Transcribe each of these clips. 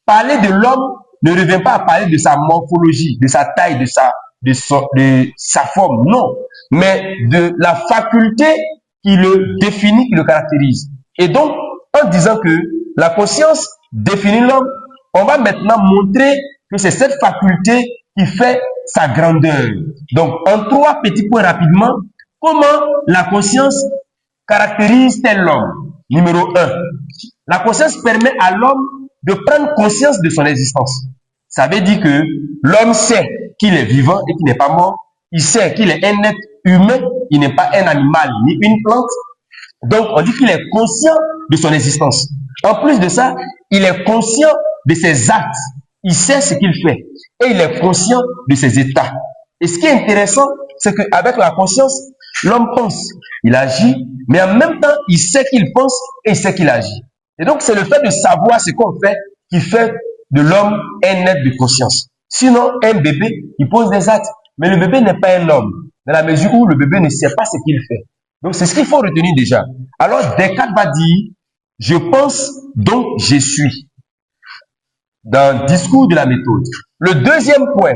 parler de l'homme ne revient pas à parler de sa morphologie, de sa taille, de sa forme, non, mais de la faculté qui le définit, qui le caractérise. Et donc, en disant que la conscience définit l'homme, on va maintenant montrer que c'est cette faculté qui fait sa grandeur. Donc, en 3 petits points rapidement, comment la conscience caractérise-t-elle l'homme? Numéro 1, la conscience permet à l'homme de prendre conscience de son existence. Ça veut dire que l'homme sait qu'il est vivant et qu'il n'est pas mort. Il sait qu'il est un être humain, il n'est pas un animal ni une plante. Donc, on dit qu'il est conscient de son existence. En plus de ça, il est conscient de ses actes. Il sait ce qu'il fait. Et il est conscient de ses états. Et ce qui est intéressant, c'est qu'avec la conscience, l'homme pense, il agit, mais en même temps, il sait qu'il pense et il sait qu'il agit. Et donc, c'est le fait de savoir ce qu'on fait qui fait de l'homme un être de conscience. Sinon, un bébé, il pose des actes. Mais le bébé n'est pas un homme, dans la mesure où le bébé ne sait pas ce qu'il fait. Donc, c'est ce qu'il faut retenir déjà. Alors, Descartes va dire, je pense, donc je suis. Dans le discours de la méthode. Le deuxième point,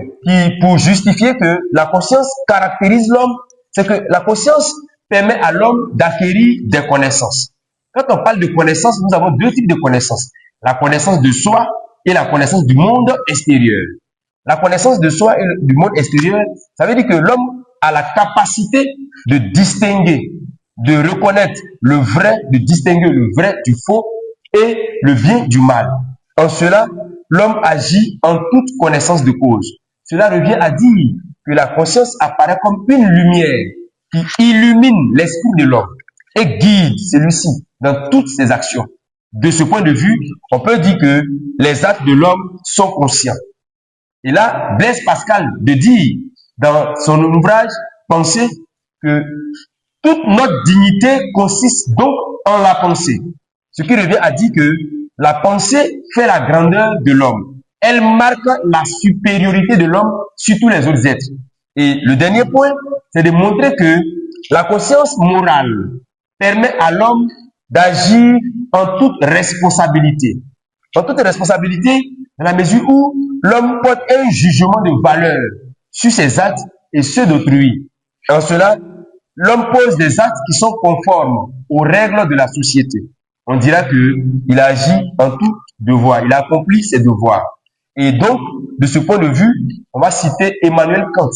pour justifier que la conscience caractérise l'homme, c'est que la conscience permet à l'homme d'acquérir des connaissances. Quand on parle de connaissances, nous avons 2 types de connaissances. La connaissance de soi et la connaissance du monde extérieur. La connaissance de soi et du monde extérieur, ça veut dire que l'homme a la capacité de distinguer, de reconnaître le vrai, de distinguer le vrai du faux et le bien du mal. En cela, l'homme agit en toute connaissance de cause. Cela revient à dire que la conscience apparaît comme une lumière qui illumine l'esprit de l'homme et guide celui-ci dans toutes ses actions. De ce point de vue, on peut dire que les actes de l'homme sont conscients. Et là, Blaise Pascal de dire dans son ouvrage Pensée que toute notre dignité consiste donc en la pensée. Ce qui revient à dire que la pensée fait la grandeur de l'homme. Elle marque la supériorité de l'homme sur tous les autres êtres. Et le dernier point, c'est de montrer que la conscience morale permet à l'homme d'agir en toute responsabilité. En toute responsabilité, dans la mesure où l'homme porte un jugement de valeur sur ses actes et ceux d'autrui. En cela, l'homme pose des actes qui sont conformes aux règles de la société. On dira qu'il agit en tout devoir, il accomplit ses devoirs. Et donc, de ce point de vue, on va citer Emmanuel Kant.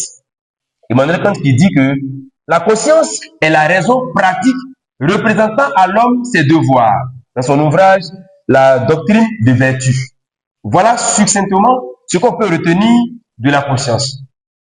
Emmanuel Kant qui dit que la conscience est la raison pratique représentant à l'homme ses devoirs, dans son ouvrage La doctrine des vertus. Voilà succinctement ce qu'on peut retenir de la conscience.